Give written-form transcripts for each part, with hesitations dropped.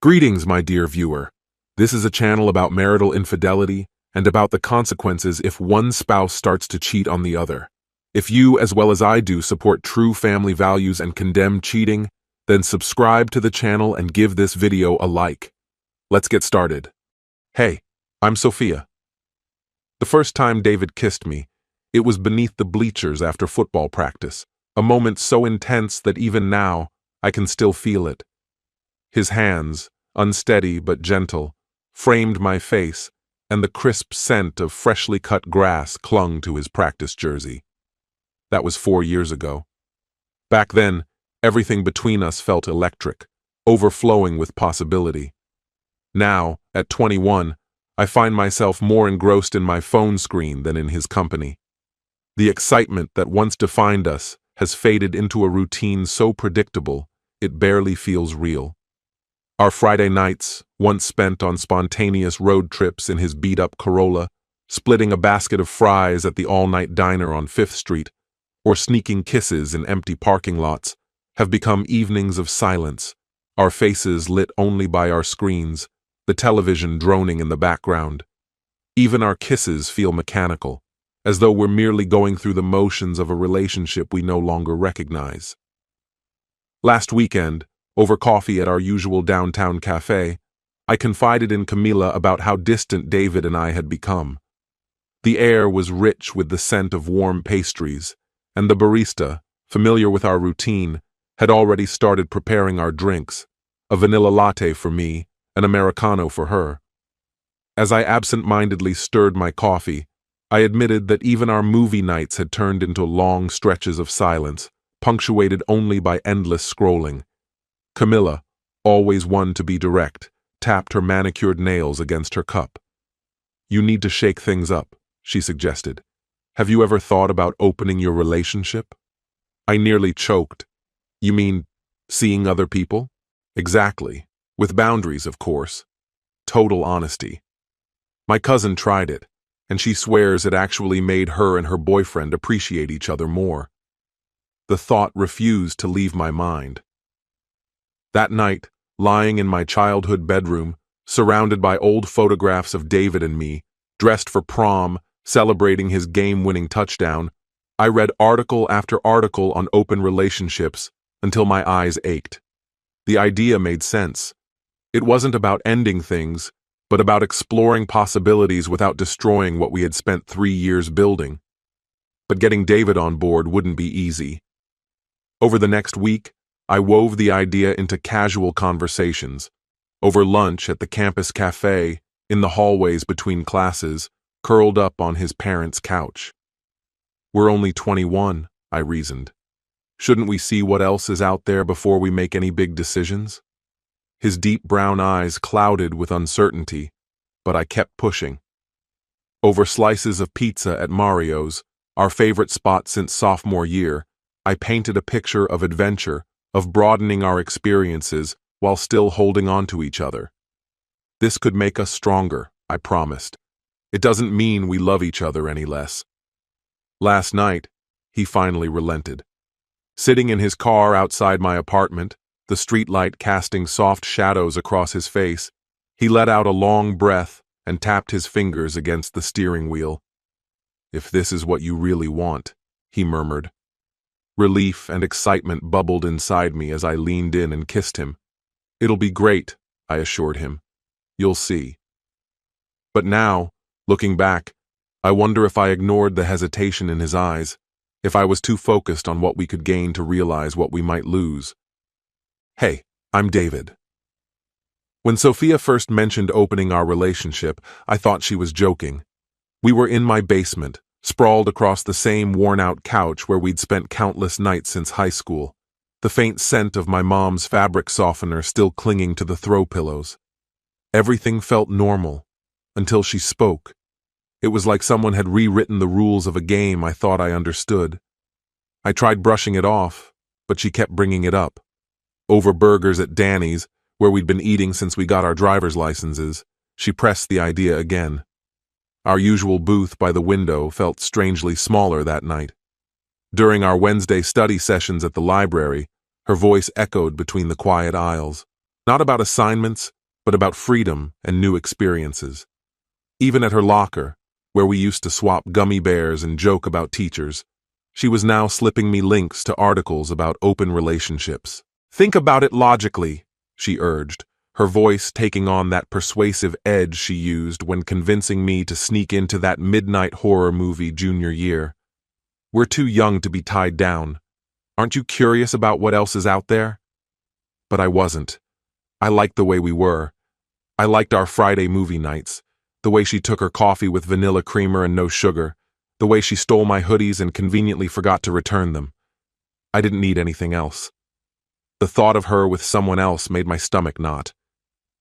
Greetings, my dear viewer. This is a channel about marital infidelity and about the consequences if one spouse starts to cheat on the other. If you, as well as I do, support true family values and condemn cheating, then subscribe to the channel and give this video a like. Let's get started. Hey, I'm Sophia. The first time David kissed me, it was beneath the bleachers after football practice, a moment so intense that even now, I can still feel it. His hands, unsteady but gentle, framed my face, and the crisp scent of freshly cut grass clung to his practice jersey. That was 4 years ago. Back then, everything between us felt electric, overflowing with possibility. Now, at 21, I find myself more engrossed in my phone screen than in his company. The excitement that once defined us has faded into a routine so predictable, it barely feels real. Our Friday nights, once spent on spontaneous road trips in his beat-up Corolla, splitting a basket of fries at the all-night diner on 5th Street, or sneaking kisses in empty parking lots, have become evenings of silence, our faces lit only by our screens, the television droning in the background. Even our kisses feel mechanical, as though we're merely going through the motions of a relationship we no longer recognize. Last weekend, over coffee at our usual downtown cafe, I confided in Camila about how distant David and I had become. The air was rich with the scent of warm pastries, and the barista, familiar with our routine, had already started preparing our drinks, a vanilla latte for me, an Americano for her. As I absent-mindedly stirred my coffee, I admitted that even our movie nights had turned into long stretches of silence, punctuated only by endless scrolling. Camilla, always one to be direct, tapped her manicured nails against her cup. "You need to shake things up," she suggested. "Have you ever thought about opening your relationship?" I nearly choked. "You mean seeing other people?" "Exactly. With boundaries, of course. Total honesty." My cousin tried it, and she swears it actually made her and her boyfriend appreciate each other more. The thought refused to leave my mind. That night, lying in my childhood bedroom, surrounded by old photographs of David and me, dressed for prom, celebrating his game-winning touchdown, I read article after article on open relationships until my eyes ached. The idea made sense. It wasn't about ending things, but about exploring possibilities without destroying what we had spent 3 years building. But getting David on board wouldn't be easy. Over the next week, I wove the idea into casual conversations, over lunch at the campus cafe, in the hallways between classes, curled up on his parents' couch. "We're only 21, I reasoned. Shouldn't we see what else is out there before we make any big decisions? His deep brown eyes clouded with uncertainty, but I kept pushing. Over slices of pizza at Mario's, our favorite spot since sophomore year, I painted a picture of adventure, of broadening our experiences while still holding on to each other. This could make us stronger, I promised. It doesn't mean we love each other any less. Last night, he finally relented. Sitting in his car outside my apartment, the streetlight casting soft shadows across his face, he let out a long breath and tapped his fingers against the steering wheel. "If this is what you really want," he murmured. Relief and excitement bubbled inside me as I leaned in and kissed him. "It'll be great," I assured him. "You'll see." But now, looking back, I wonder if I ignored the hesitation in his eyes, if I was too focused on what we could gain to realize what we might lose. Hey, I'm David. When Sophia first mentioned opening our relationship, I thought she was joking. We were in my basement, sprawled across the same worn-out couch where we'd spent countless nights since high school, the faint scent of my mom's fabric softener still clinging to the throw pillows. Everything felt normal, until she spoke. It was like someone had rewritten the rules of a game I thought I understood. I tried brushing it off, but she kept bringing it up. Over burgers at Danny's, where we'd been eating since we got our driver's licenses, she pressed the idea again. Our usual booth by the window felt strangely smaller that night. During our Wednesday study sessions at the library, her voice echoed between the quiet aisles. Not about assignments, but about freedom and new experiences. Even at her locker, where we used to swap gummy bears and joke about teachers, she was now slipping me links to articles about open relationships. Think about it logically, she urged, her voice taking on that persuasive edge she used when convincing me to sneak into that midnight horror movie junior year. We're too young to be tied down. Aren't you curious about what else is out there? But I wasn't. I liked the way we were. I liked our Friday movie nights, the way she took her coffee with vanilla creamer and no sugar, the way she stole my hoodies and conveniently forgot to return them. I didn't need anything else. The thought of her with someone else made my stomach knot.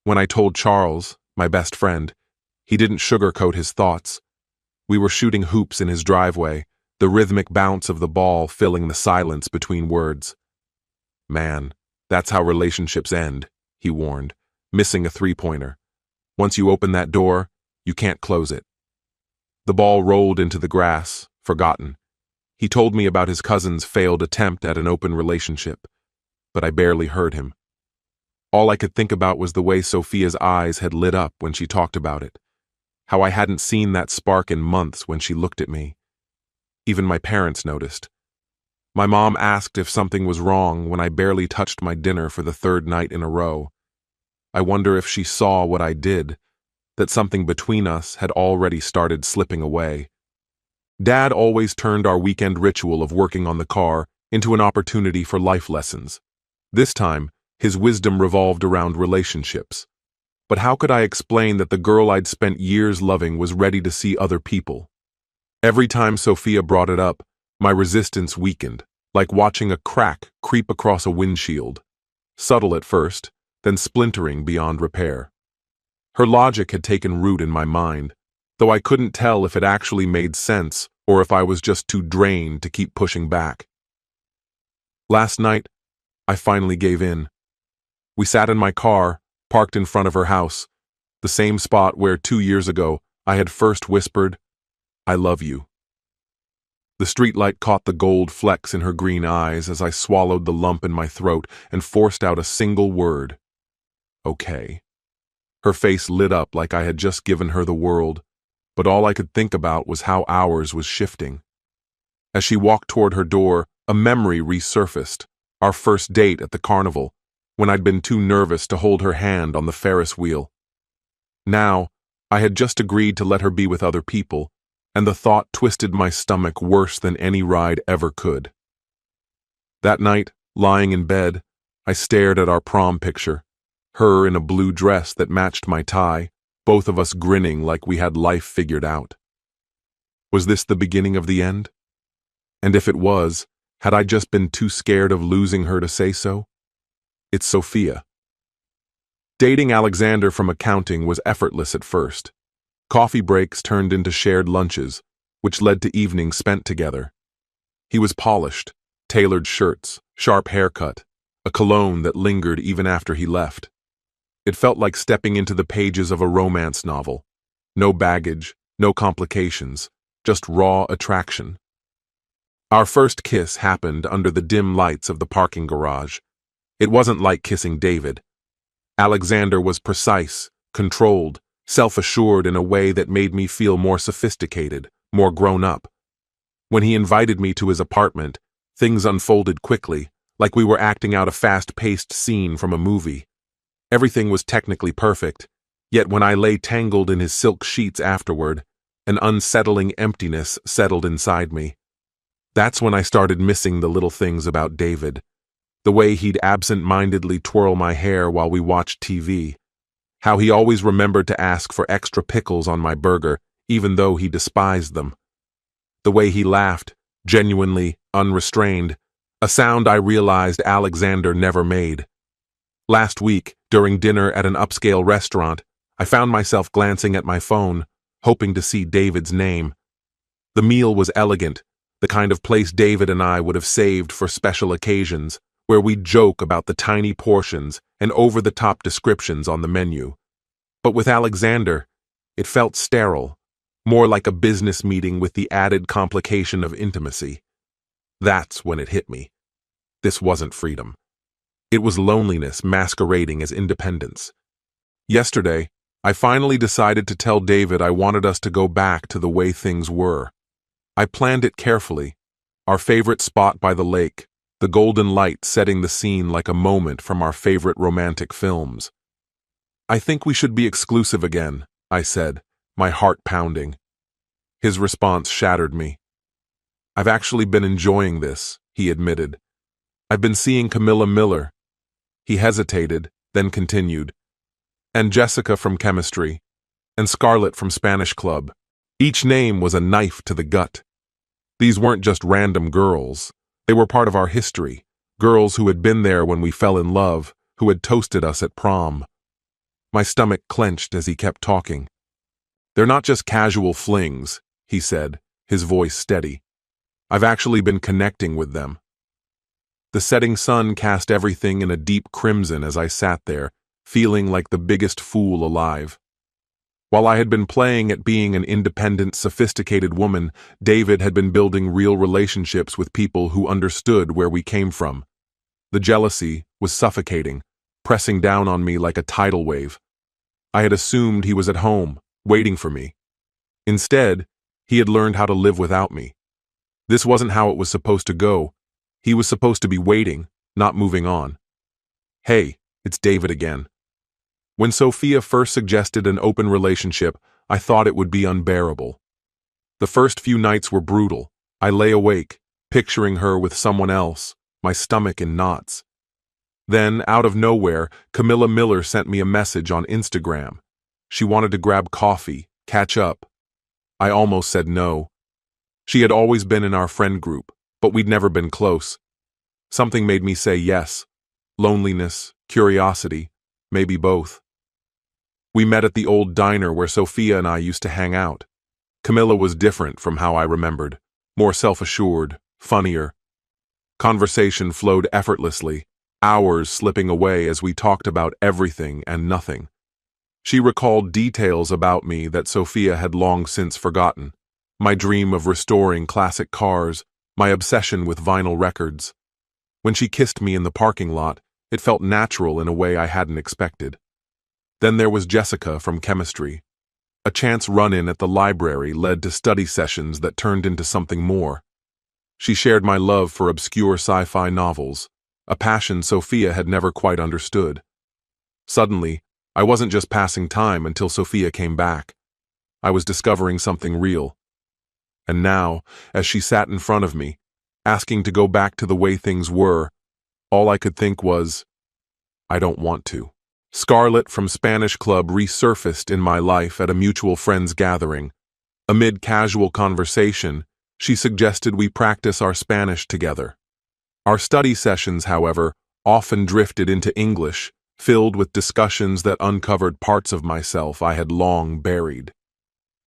When I told Charles, my best friend, he didn't sugarcoat his thoughts. We were shooting hoops in his driveway, the rhythmic bounce of the ball filling the silence between words. Man, that's how relationships end, he warned, missing a three-pointer. Once you open that door, you can't close it. The ball rolled into the grass, forgotten. He told me about his cousin's failed attempt at an open relationship, but I barely heard him. All I could think about was the way Sophia's eyes had lit up when she talked about it, how I hadn't seen that spark in months when she looked at me. Even my parents noticed. My mom asked if something was wrong when I barely touched my dinner for the third night in a row. I wonder if she saw what I did, that something between us had already started slipping away. Dad always turned our weekend ritual of working on the car into an opportunity for life lessons. This time, his wisdom revolved around relationships. But how could I explain that the girl I'd spent years loving was ready to see other people? Every time Sophia brought it up, my resistance weakened, like watching a crack creep across a windshield. Subtle at first, then splintering beyond repair. Her logic had taken root in my mind, though I couldn't tell if it actually made sense or if I was just too drained to keep pushing back. Last night, I finally gave in. We sat in my car, parked in front of her house, the same spot where 2 years ago I had first whispered, "I love you." The streetlight caught the gold flecks in her green eyes as I swallowed the lump in my throat and forced out a single word. Okay. Her face lit up like I had just given her the world, but all I could think about was how ours was shifting. As she walked toward her door, a memory resurfaced, our first date at the carnival, when I'd been too nervous to hold her hand on the Ferris wheel. Now, I had just agreed to let her be with other people, and the thought twisted my stomach worse than any ride ever could. That night, lying in bed, I stared at our prom picture, her in a blue dress that matched my tie, both of us grinning like we had life figured out. Was this the beginning of the end? And if it was, had I just been too scared of losing her to say so? It's Sophia. Dating Alexander from accounting was effortless at first. Coffee breaks turned into shared lunches, which led to evenings spent together. He was polished, tailored shirts, sharp haircut, a cologne that lingered even after he left. It felt like stepping into the pages of a romance novel. No baggage, no complications, just raw attraction. Our first kiss happened under the dim lights of the parking garage. It wasn't like kissing David. Alexander was precise, controlled, self-assured in a way that made me feel more sophisticated, more grown up. When he invited me to his apartment, things unfolded quickly, like we were acting out a fast-paced scene from a movie. Everything was technically perfect, yet when I lay tangled in his silk sheets afterward, an unsettling emptiness settled inside me. That's when I started missing the little things about David. The way he'd absent-mindedly twirl my hair while we watched TV. How he always remembered to ask for extra pickles on my burger, even though he despised them. The way he laughed, genuinely, unrestrained, a sound I realized Alexander never made. Last week, during dinner at an upscale restaurant, I found myself glancing at my phone, hoping to see David's name. The meal was elegant, the kind of place David and I would have saved for special occasions, where we'd joke about the tiny portions and over-the-top descriptions on the menu. But with Alexander, it felt sterile, more like a business meeting with the added complication of intimacy. That's when it hit me. This wasn't freedom. It was loneliness masquerading as independence. Yesterday, I finally decided to tell David I wanted us to go back to the way things were. I planned it carefully. Our favorite spot by the lake, the golden light setting the scene like a moment from our favorite romantic films. "I think we should be exclusive again," I said, my heart pounding. His response shattered me. "I've actually been enjoying this," he admitted. "I've been seeing Camilla Miller." He hesitated, then continued. "And Jessica from chemistry, and Scarlett from Spanish club." Each name was a knife to the gut. These weren't just random girls. They were part of our history, girls who had been there when we fell in love, who had toasted us at prom. My stomach clenched as he kept talking. "They're not just casual flings," he said, his voice steady. "I've actually been connecting with them." The setting sun cast everything in a deep crimson as I sat there, feeling like the biggest fool alive. While I had been playing at being an independent, sophisticated woman, David had been building real relationships with people who understood where we came from. The jealousy was suffocating, pressing down on me like a tidal wave. I had assumed he was at home, waiting for me. Instead, he had learned how to live without me. This wasn't how it was supposed to go. He was supposed to be waiting, not moving on. "Hey, it's David again." When Sophia first suggested an open relationship, I thought it would be unbearable. The first few nights were brutal. I lay awake, picturing her with someone else, my stomach in knots. Then, out of nowhere, Camilla Miller sent me a message on Instagram. She wanted to grab coffee, catch up. I almost said no. She had always been in our friend group, but we'd never been close. Something made me say yes. Loneliness, curiosity, maybe both. We met at the old diner where Sophia and I used to hang out. Camilla was different from how I remembered, more self-assured, funnier. Conversation flowed effortlessly, hours slipping away as we talked about everything and nothing. She recalled details about me that Sophia had long since forgotten. My dream of restoring classic cars, my obsession with vinyl records. When she kissed me in the parking lot, it felt natural in a way I hadn't expected. Then there was Jessica from chemistry. A chance run-in at the library led to study sessions that turned into something more. She shared my love for obscure sci-fi novels, a passion Sophia had never quite understood. Suddenly, I wasn't just passing time until Sophia came back. I was discovering something real. And now, as she sat in front of me, asking to go back to the way things were, all I could think was, I don't want to. Scarlett from Spanish Club resurfaced in my life at a mutual friends gathering. Amid casual conversation, she suggested we practice our Spanish together. Our study sessions, however, often drifted into English, filled with discussions that uncovered parts of myself I had long buried.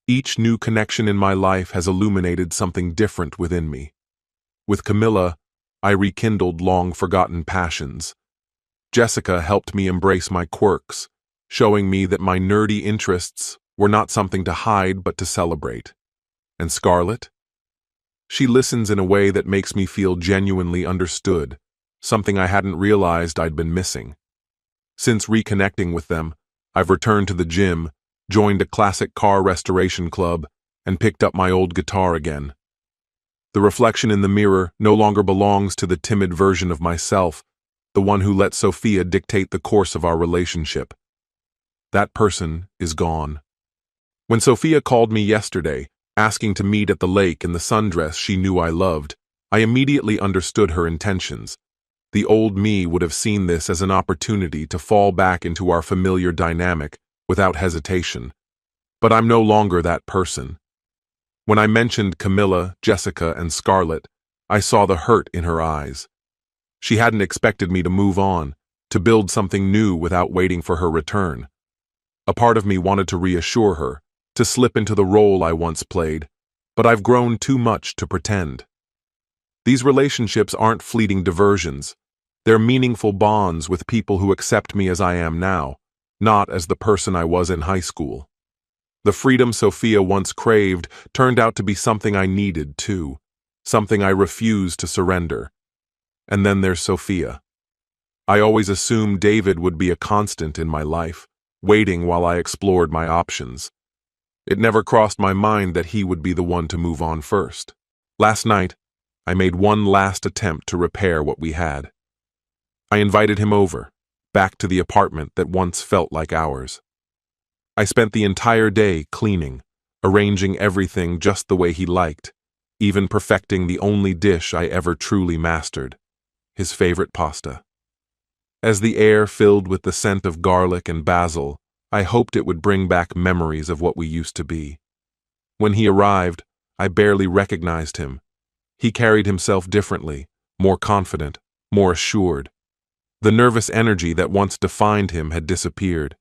Each new connection in my life has illuminated something different within me. With Camilla, I rekindled long-forgotten passions. Jessica helped me embrace my quirks, showing me that my nerdy interests were not something to hide but to celebrate. And Scarlett? She listens in a way that makes me feel genuinely understood, something I hadn't realized I'd been missing. Since reconnecting with them, I've returned to the gym, joined a classic car restoration club, and picked up my old guitar again. The reflection in the mirror no longer belongs to the timid version of myself, the one who let Sophia dictate the course of our relationship. That person is gone. When Sophia called me yesterday, asking to meet at the lake in the sundress she knew I loved, I immediately understood her intentions. The old me would have seen this as an opportunity to fall back into our familiar dynamic without hesitation. But I'm no longer that person. When I mentioned Camilla, Jessica, and Scarlett, I saw the hurt in her eyes. She hadn't expected me to move on, to build something new without waiting for her return. A part of me wanted to reassure her, to slip into the role I once played, but I've grown too much to pretend. These relationships aren't fleeting diversions. They're meaningful bonds with people who accept me as I am now, not as the person I was in high school. The freedom Sophia once craved turned out to be something I needed too, something I refused to surrender. And then there's Sophia. I always assumed David would be a constant in my life, waiting while I explored my options. It never crossed my mind that he would be the one to move on first. Last night, I made one last attempt to repair what we had. I invited him over, back to the apartment that once felt like ours. I spent the entire day cleaning, arranging everything just the way he liked, even perfecting the only dish I ever truly mastered, his favorite pasta. As the air filled with the scent of garlic and basil, I hoped it would bring back memories of what we used to be. When he arrived, I barely recognized him. He carried himself differently, more confident, more assured. The nervous energy that once defined him had disappeared.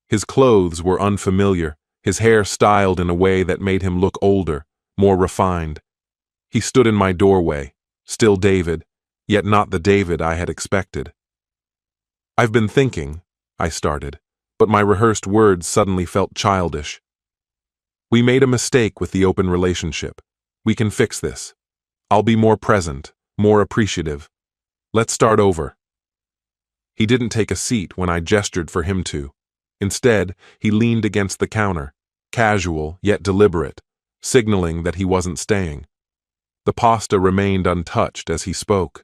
His clothes were unfamiliar, his hair styled in a way that made him look older, more refined. He stood in my doorway, still David, yet not the David I had expected. "I've been thinking," I started, but my rehearsed words suddenly felt childish. "We made a mistake with the open relationship. We can fix this. I'll be more present, more appreciative. Let's start over." He didn't take a seat when I gestured for him to. Instead, he leaned against the counter, casual yet deliberate, signaling that he wasn't staying. The pasta remained untouched as he spoke.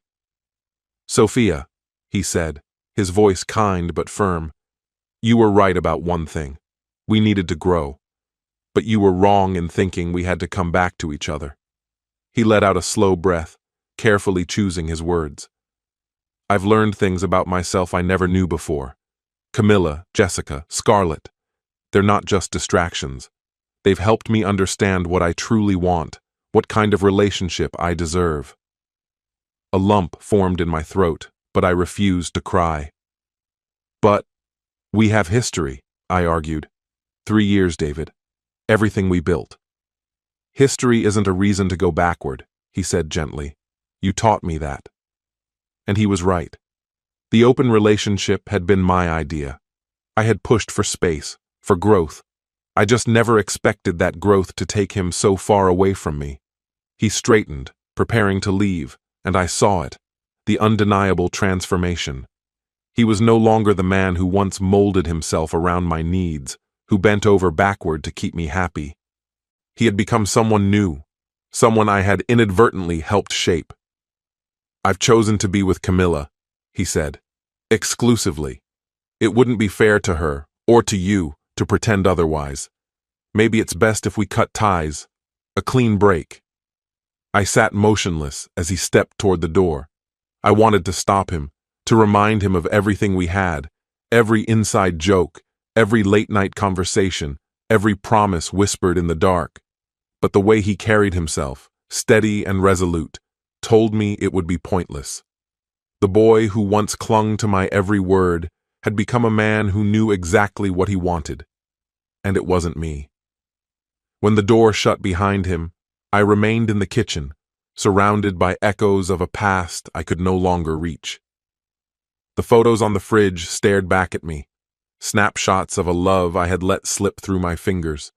"Sophia," he said, his voice kind but firm, "you were right about one thing. We needed to grow. But you were wrong in thinking we had to come back to each other." He let out a slow breath, carefully choosing his words. "I've learned things about myself I never knew before. Camilla, Jessica, Scarlett. They're not just distractions. They've helped me understand what I truly want, what kind of relationship I deserve." A lump formed in my throat, but I refused to cry. "But we have history," I argued. 3 years, David. Everything we built. "History isn't a reason to go backward," he said gently. "You taught me that." And he was right. The open relationship had been my idea. I had pushed for space, for growth. I just never expected that growth to take him so far away from me. He straightened, preparing to leave, and I saw it, the undeniable transformation. He was no longer the man who once molded himself around my needs, who bent over backward to keep me happy. He had become someone new, someone I had inadvertently helped shape. "I've chosen to be with Camilla," he said, "exclusively. It wouldn't be fair to her, or to you, to pretend otherwise. Maybe it's best if we cut ties, a clean break." I sat motionless as he stepped toward the door. I wanted to stop him, to remind him of everything we had, every inside joke, every late-night conversation, every promise whispered in the dark. But the way he carried himself, steady and resolute, told me it would be pointless. The boy who once clung to my every word had become a man who knew exactly what he wanted. And it wasn't me. When the door shut behind him, I remained in the kitchen, surrounded by echoes of a past I could no longer reach. The photos on the fridge stared back at me, snapshots of a love I had let slip through my fingers.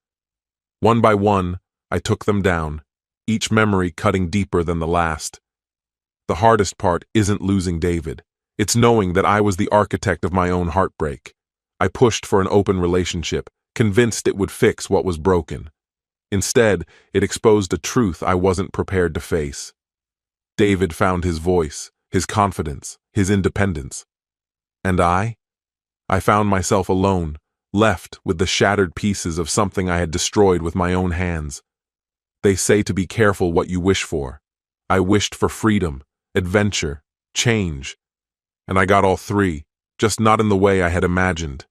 One by one, I took them down, each memory cutting deeper than the last. The hardest part isn't losing David. It's knowing that I was the architect of my own heartbreak. I pushed for an open relationship, convinced it would fix what was broken. Instead, it exposed a truth I wasn't prepared to face. David found his voice, his confidence, his independence. And I found myself alone, left with the shattered pieces of something I had destroyed with my own hands. They say to be careful what you wish for. I wished for freedom, adventure, change. And I got all three, just not in the way I had imagined.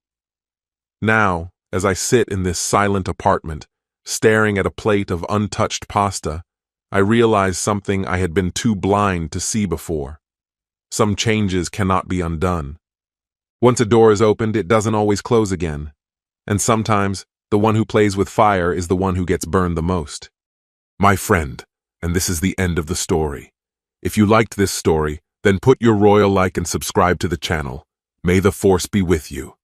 Now, as I sit in this silent apartment, staring at a plate of untouched pasta, I realize something I had been too blind to see before. Some changes cannot be undone. Once a door is opened, it doesn't always close again. And sometimes, the one who plays with fire is the one who gets burned the most. My friend, and this is the end of the story. If you liked this story, then put your royal like and subscribe to the channel. May the force be with you.